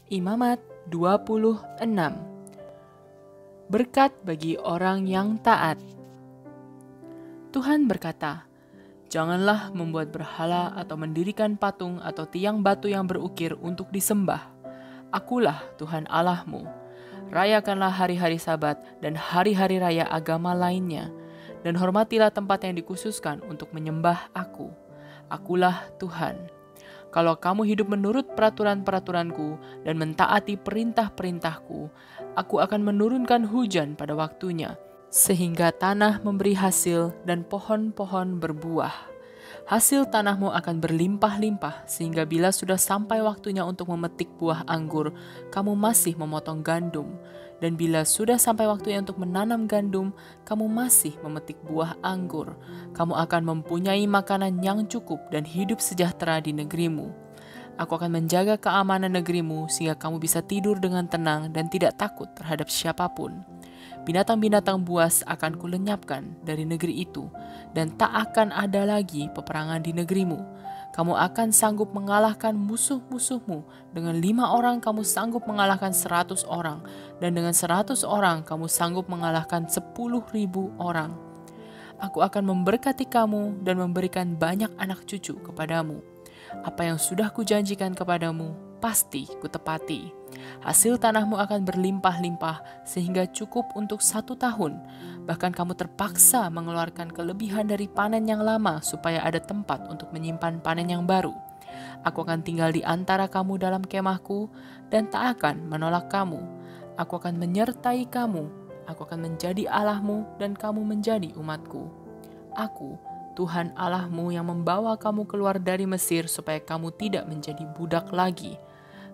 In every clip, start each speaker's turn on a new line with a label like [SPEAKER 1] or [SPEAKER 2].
[SPEAKER 1] Imamat 26. Berkat bagi orang yang taat. Tuhan berkata, "Janganlah membuat berhala atau mendirikan patung atau tiang batu yang berukir untuk disembah. Akulah Tuhan Allahmu. Rayakanlah hari-hari Sabat dan hari-hari raya agama lainnya, dan hormatilah tempat yang dikhususkan untuk menyembah Aku. Akulah Tuhan. Kalau kamu hidup menurut peraturan-peraturanku dan mentaati perintah-perintahku, Aku akan menurunkan hujan pada waktunya, sehingga tanah memberi hasil dan pohon-pohon berbuah. Hasil tanahmu akan berlimpah-limpah, sehingga bila sudah sampai waktunya untuk memetik buah anggur, kamu masih memotong gandum. Dan bila sudah sampai waktunya untuk menanam gandum, kamu masih memetik buah anggur. Kamu akan mempunyai makanan yang cukup dan hidup sejahtera di negerimu. Aku akan menjaga keamanan negerimu sehingga kamu bisa tidur dengan tenang dan tidak takut terhadap siapapun. Binatang-binatang buas akan kulenyapkan dari negeri itu, dan tak akan ada lagi peperangan di negerimu. Kamu akan sanggup mengalahkan musuh-musuhmu. Dengan 5 orang kamu sanggup mengalahkan 100 orang, dan dengan 100 orang kamu sanggup mengalahkan 10.000 orang. Aku akan memberkati kamu dan memberikan banyak anak cucu kepadamu. Apa yang sudah kujanjikan kepadamu, pasti kutepati. Hasil tanahmu akan berlimpah-limpah sehingga cukup untuk 1 tahun. Bahkan kamu terpaksa mengeluarkan kelebihan dari panen yang lama supaya ada tempat untuk menyimpan panen yang baru. Aku akan tinggal di antara kamu dalam kemahku dan tak akan menolak kamu. Aku akan menyertai kamu. Aku akan menjadi Allahmu dan kamu menjadi umatku. Aku, Tuhan Allahmu yang membawa kamu keluar dari Mesir supaya kamu tidak menjadi budak lagi.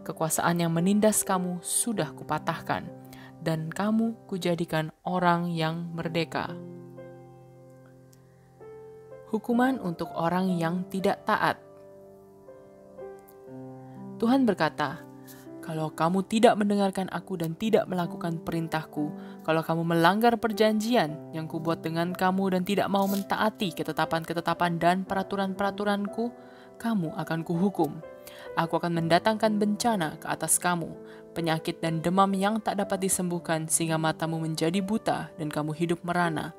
[SPEAKER 1] Kekuasaan yang menindas kamu sudah kupatahkan, dan kamu kujadikan orang yang merdeka." Hukuman untuk orang yang tidak taat. Tuhan berkata, "Kalau kamu tidak mendengarkan Aku dan tidak melakukan perintahku, kalau kamu melanggar perjanjian yang kubuat dengan kamu dan tidak mau mentaati ketetapan-ketetapan dan peraturan-peraturanku, kamu akan kuhukum. Aku akan mendatangkan bencana ke atas kamu, penyakit dan demam yang tak dapat disembuhkan sehingga matamu menjadi buta dan kamu hidup merana.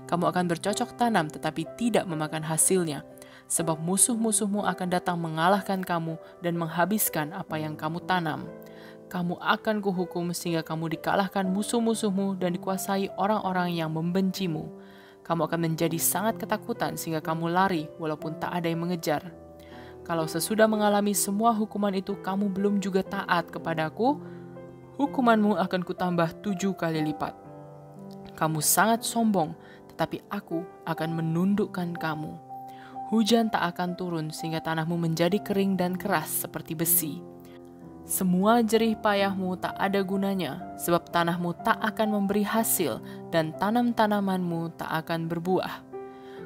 [SPEAKER 1] Kamu akan bercocok tanam tetapi tidak memakan hasilnya, sebab musuh-musuhmu akan datang mengalahkan kamu dan menghabiskan apa yang kamu tanam. Kamu akan kuhukum sehingga kamu dikalahkan musuh-musuhmu dan dikuasai orang-orang yang membencimu. Kamu akan menjadi sangat ketakutan sehingga kamu lari walaupun tak ada yang mengejar. Kalau sesudah mengalami semua hukuman itu kamu belum juga taat kepadaku, hukumanmu akan kutambah 7 kali lipat. Kamu sangat sombong, tetapi Aku akan menundukkan kamu. Hujan tak akan turun sehingga tanahmu menjadi kering dan keras seperti besi. Semua jerih payahmu tak ada gunanya, sebab tanahmu tak akan memberi hasil dan tanam-tanamanmu tak akan berbuah.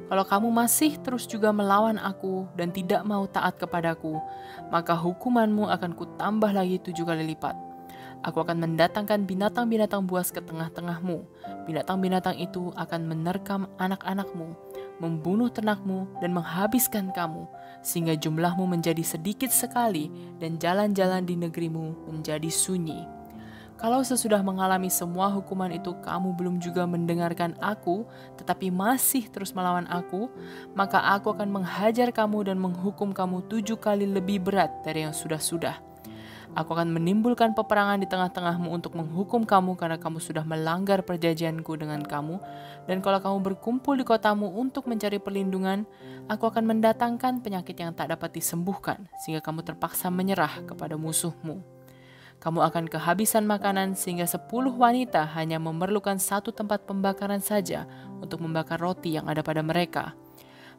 [SPEAKER 1] Kalau kamu masih terus juga melawan Aku dan tidak mau taat kepadaku, maka hukumanmu akan kutambah lagi 7 kali lipat. Aku akan mendatangkan binatang-binatang buas ke tengah-tengahmu. Binatang-binatang itu akan menerkam anak-anakmu, membunuh ternakmu dan menghabiskan kamu, sehingga jumlahmu menjadi sedikit sekali dan jalan-jalan di negerimu menjadi sunyi. Kalau sesudah mengalami semua hukuman itu kamu belum juga mendengarkan Aku, tetapi masih terus melawan Aku, maka Aku akan menghajar kamu dan menghukum kamu 7 kali lebih berat dari yang sudah-sudah. Aku akan menimbulkan peperangan di tengah-tengahmu untuk menghukum kamu karena kamu sudah melanggar perjanjianku dengan kamu. Dan kalau kamu berkumpul di kotamu untuk mencari perlindungan, Aku akan mendatangkan penyakit yang tak dapat disembuhkan, sehingga kamu terpaksa menyerah kepada musuhmu. Kamu akan kehabisan makanan sehingga 10 wanita hanya memerlukan 1 tempat pembakaran saja untuk membakar roti yang ada pada mereka.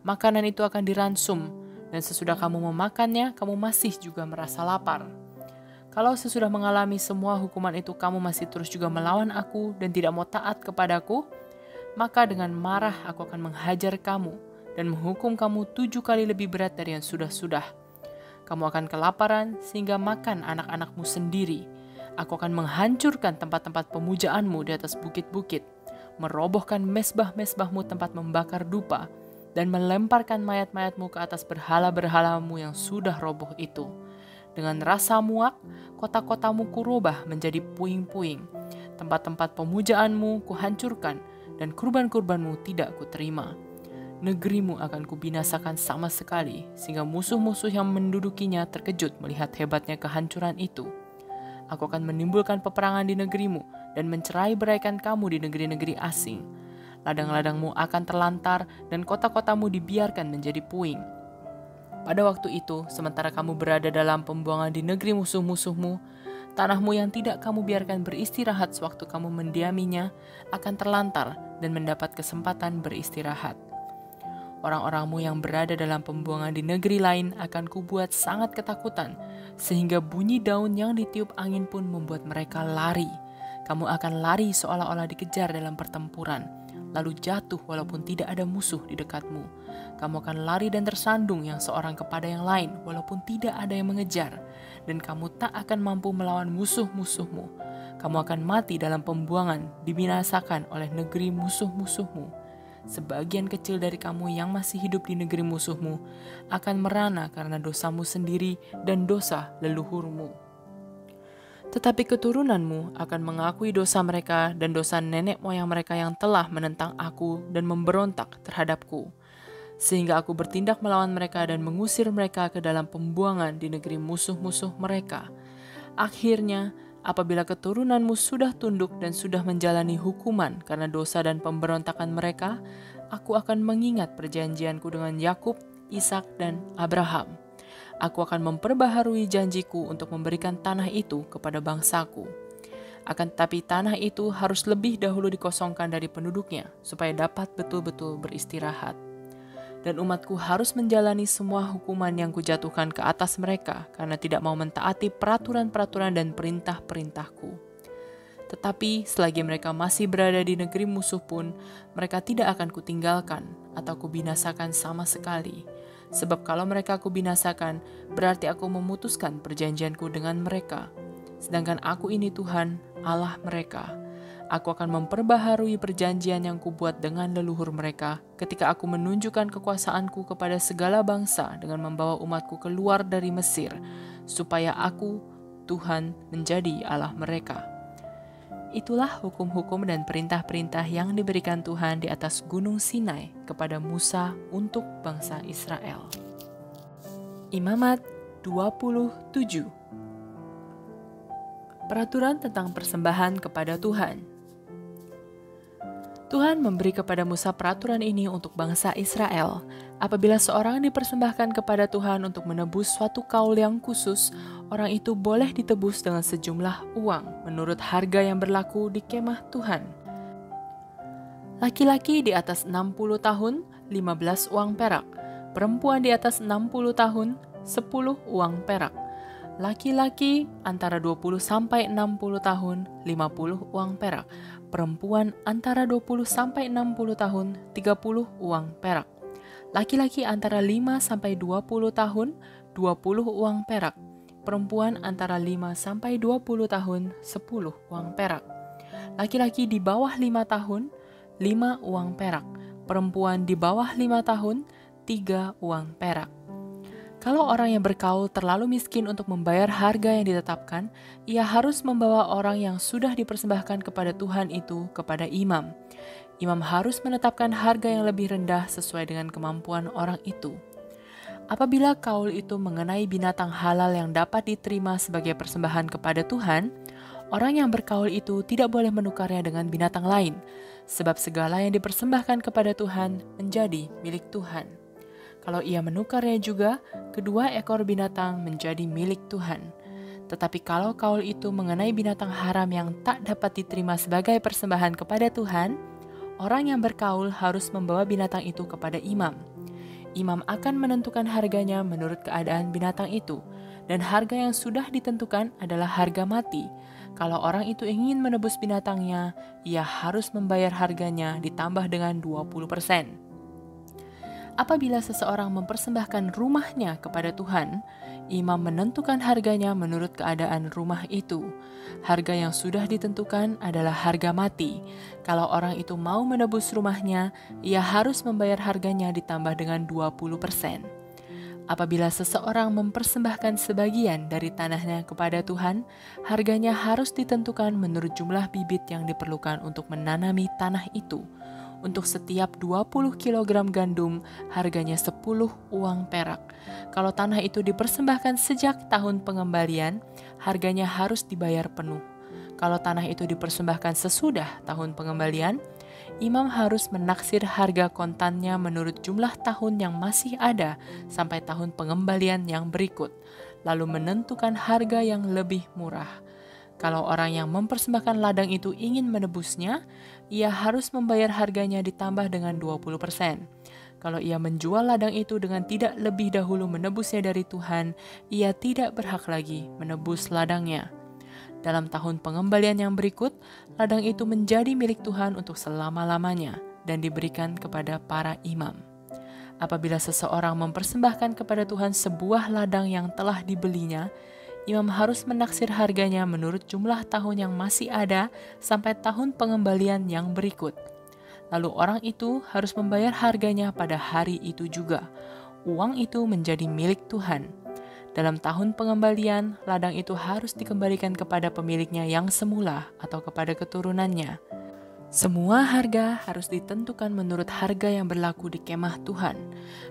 [SPEAKER 1] Makanan itu akan diransum, dan sesudah kamu memakannya, kamu masih juga merasa lapar. Kalau sesudah mengalami semua hukuman itu kamu masih terus juga melawan Aku dan tidak mau taat kepadaku, maka dengan marah Aku akan menghajar kamu dan menghukum kamu 7 kali lebih berat dari yang sudah-sudah. Kamu akan kelaparan sehingga makan anak-anakmu sendiri. Aku akan menghancurkan tempat-tempat pemujaanmu di atas bukit-bukit, merobohkan mesbah-mesbahmu tempat membakar dupa, dan melemparkan mayat-mayatmu ke atas berhala-berhalamu yang sudah roboh itu. Dengan rasa muak, kota-kotamu kurubah menjadi puing-puing. Tempat-tempat pemujaanmu kuhancurkan, dan kurban-kurbanmu tidak kuterima. Negerimu akan kubinasakan sama sekali, sehingga musuh-musuh yang mendudukinya terkejut melihat hebatnya kehancuran itu. Aku akan menimbulkan peperangan di negerimu, dan mencerai-beraikan kamu di negeri-negeri asing. Ladang-ladangmu akan terlantar, dan kota-kotamu dibiarkan menjadi puing. Pada waktu itu, sementara kamu berada dalam pembuangan di negeri musuh-musuhmu, tanahmu yang tidak kamu biarkan beristirahat sewaktu kamu mendiaminya akan terlantar dan mendapat kesempatan beristirahat. Orang-orangmu yang berada dalam pembuangan di negeri lain akan kubuat sangat ketakutan, sehingga bunyi daun yang ditiup angin pun membuat mereka lari. Kamu akan lari seolah-olah dikejar dalam pertempuran, lalu jatuh walaupun tidak ada musuh di dekatmu. Kamu akan lari dan tersandung yang seorang kepada yang lain walaupun tidak ada yang mengejar, dan kamu tak akan mampu melawan musuh-musuhmu. Kamu akan mati dalam pembuangan, dibinasakan oleh negeri musuh-musuhmu. Sebagian kecil dari kamu yang masih hidup di negeri musuhmu akan merana karena dosamu sendiri dan dosa leluhurmu. Tetapi keturunanmu akan mengakui dosa mereka dan dosa nenek moyang mereka yang telah menentang aku dan memberontak terhadapku, sehingga aku bertindak melawan mereka dan mengusir mereka ke dalam pembuangan di negeri musuh-musuh mereka. Akhirnya, apabila keturunanmu sudah tunduk dan sudah menjalani hukuman karena dosa dan pemberontakan mereka, aku akan mengingat perjanjianku dengan Yakub, Ishak, dan Abraham. Aku akan memperbaharui janjiku untuk memberikan tanah itu kepada bangsaku. Akan tetapi tanah itu harus lebih dahulu dikosongkan dari penduduknya, supaya dapat betul-betul beristirahat. Dan umatku harus menjalani semua hukuman yang kujatuhkan ke atas mereka, karena tidak mau mentaati peraturan-peraturan dan perintah-perintahku. Tetapi selagi mereka masih berada di negeri musuh pun, mereka tidak akan kutinggalkan atau kubinasakan sama sekali. Sebab kalau mereka kubinasakan, berarti aku memutuskan perjanjianku dengan mereka. Sedangkan aku ini Tuhan, Allah mereka. Aku akan memperbaharui perjanjian yang kubuat dengan leluhur mereka ketika aku menunjukkan kekuasaanku kepada segala bangsa dengan membawa umatku keluar dari Mesir, supaya aku, Tuhan, menjadi Allah mereka. Itulah hukum-hukum dan perintah-perintah yang diberikan Tuhan di atas Gunung Sinai kepada Musa untuk bangsa Israel. Imamat 27. Peraturan tentang persembahan kepada Tuhan. Tuhan memberi kepada Musa peraturan ini untuk bangsa Israel. Apabila seorang dipersembahkan kepada Tuhan untuk menebus suatu kaul yang khusus, orang itu boleh ditebus dengan sejumlah uang menurut harga yang berlaku di kemah Tuhan. Laki-laki di atas 60 tahun, 15 uang perak. Perempuan di atas 60 tahun, 10 uang perak. Laki-laki antara 20 sampai 60 tahun, 50 uang perak. Perempuan antara 20 sampai 60 tahun, 30 uang perak. Laki-laki antara 5 sampai 20 tahun, 20 uang perak. Perempuan antara 5 sampai 20 tahun, 10 uang perak. Laki-laki di bawah 5 tahun, 5 uang perak. Perempuan di bawah 5 tahun, 3 uang perak. Kalau orang yang berkaul terlalu miskin untuk membayar harga yang ditetapkan, ia harus membawa orang yang sudah dipersembahkan kepada Tuhan itu kepada imam. Imam harus menetapkan harga yang lebih rendah sesuai dengan kemampuan orang itu. Apabila kaul itu mengenai binatang halal yang dapat diterima sebagai persembahan kepada Tuhan, orang yang berkaul itu tidak boleh menukarnya dengan binatang lain, sebab segala yang dipersembahkan kepada Tuhan menjadi milik Tuhan. Kalau ia menukarnya juga, kedua ekor binatang menjadi milik Tuhan. Tetapi kalau kaul itu mengenai binatang haram yang tak dapat diterima sebagai persembahan kepada Tuhan, orang yang berkaul harus membawa binatang itu kepada imam. Imam akan menentukan harganya menurut keadaan binatang itu, dan harga yang sudah ditentukan adalah harga mati. Kalau orang itu ingin menebus binatangnya, ia harus membayar harganya ditambah dengan 20%. Apabila seseorang mempersembahkan rumahnya kepada Tuhan, imam menentukan harganya menurut keadaan rumah itu. Harga yang sudah ditentukan adalah harga mati. Kalau orang itu mau menebus rumahnya, ia harus membayar harganya ditambah dengan 20%. Apabila seseorang mempersembahkan sebagian dari tanahnya kepada Tuhan, harganya harus ditentukan menurut jumlah bibit yang diperlukan untuk menanami tanah itu. Untuk setiap 20 kg gandum, harganya 10 uang perak. Kalau tanah itu dipersembahkan sejak tahun pengembalian, harganya harus dibayar penuh. Kalau tanah itu dipersembahkan sesudah tahun pengembalian, imam harus menaksir harga kontannya menurut jumlah tahun yang masih ada sampai tahun pengembalian yang berikut, lalu menentukan harga yang lebih murah. Kalau orang yang mempersembahkan ladang itu ingin menebusnya, ia harus membayar harganya ditambah dengan 20%. Kalau ia menjual ladang itu dengan tidak lebih dahulu menebusnya dari Tuhan, ia tidak berhak lagi menebus ladangnya. Dalam tahun pengembalian yang berikut, ladang itu menjadi milik Tuhan untuk selama-lamanya dan diberikan kepada para imam. Apabila seseorang mempersembahkan kepada Tuhan sebuah ladang yang telah dibelinya, imam harus menaksir harganya menurut jumlah tahun yang masih ada sampai tahun pengembalian yang berikut. Lalu orang itu harus membayar harganya pada hari itu juga. Uang itu menjadi milik Tuhan. Dalam tahun pengembalian, ladang itu harus dikembalikan kepada pemiliknya yang semula atau kepada keturunannya. Semua harga harus ditentukan menurut harga yang berlaku di kemah Tuhan.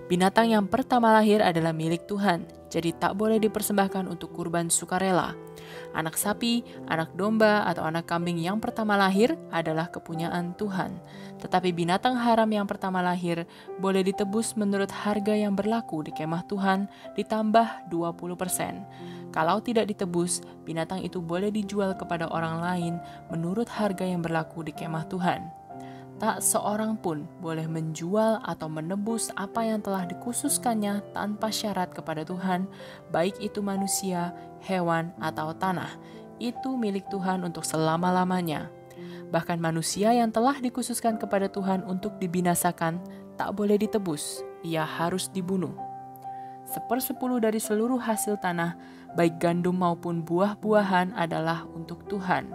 [SPEAKER 1] Binatang yang pertama lahir adalah milik Tuhan, jadi tak boleh dipersembahkan untuk kurban sukarela. Anak sapi, anak domba, atau anak kambing yang pertama lahir adalah kepunyaan Tuhan. Tetapi binatang haram yang pertama lahir boleh ditebus menurut harga yang berlaku di kemah Tuhan ditambah 20%. Kalau tidak ditebus, binatang itu boleh dijual kepada orang lain menurut harga yang berlaku di kemah Tuhan. Tak seorang pun boleh menjual atau menebus apa yang telah dikhususkannya tanpa syarat kepada Tuhan, baik itu manusia, hewan, atau tanah. Itu milik Tuhan untuk selama-lamanya. Bahkan manusia yang telah dikhususkan kepada Tuhan untuk dibinasakan tak boleh ditebus, ia harus dibunuh. 1/10 dari seluruh hasil tanah, baik gandum maupun buah-buahan adalah untuk Tuhan.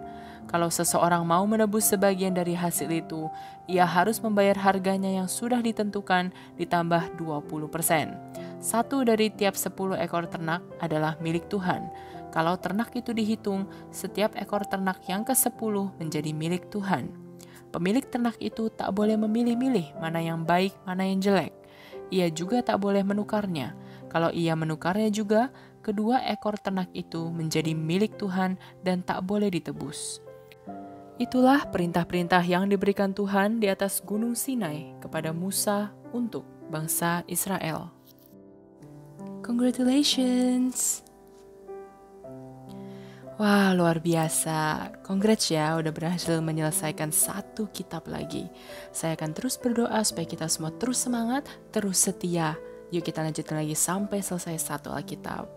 [SPEAKER 1] Kalau seseorang mau menebus sebagian dari hasil itu, ia harus membayar harganya yang sudah ditentukan ditambah 20%. 1 dari tiap 10 ekor ternak adalah milik Tuhan. Kalau ternak itu dihitung, setiap ekor ternak yang ke-10 menjadi milik Tuhan. Pemilik ternak itu tak boleh memilih-milih mana yang baik, mana yang jelek. Ia juga tak boleh menukarnya. Kalau ia menukarnya juga, kedua ekor ternak itu menjadi milik Tuhan dan tak boleh ditebus. Itulah perintah-perintah yang diberikan Tuhan di atas Gunung Sinai kepada Musa untuk bangsa Israel. Congratulations! Wah, luar biasa. Congrats ya, udah berhasil menyelesaikan 1 kitab lagi. Saya akan terus berdoa supaya kita semua terus semangat, terus setia. Yuk kita lanjutkan lagi sampai selesai 1 Alkitab.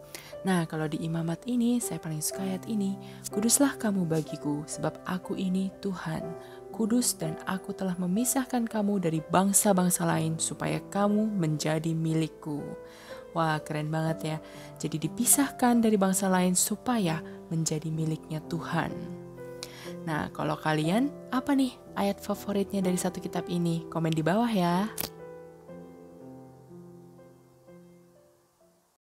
[SPEAKER 1] Nah, kalau di imamat ini, saya paling suka ayat ini. Kuduslah kamu bagiku, sebab aku ini Tuhan. Kudus dan aku telah memisahkan kamu dari bangsa-bangsa lain, supaya kamu menjadi milikku. Wah, keren banget ya. Jadi dipisahkan dari bangsa lain supaya menjadi miliknya Tuhan. Nah, kalau kalian, apa nih ayat favoritnya dari 1 kitab ini? Komen di bawah ya.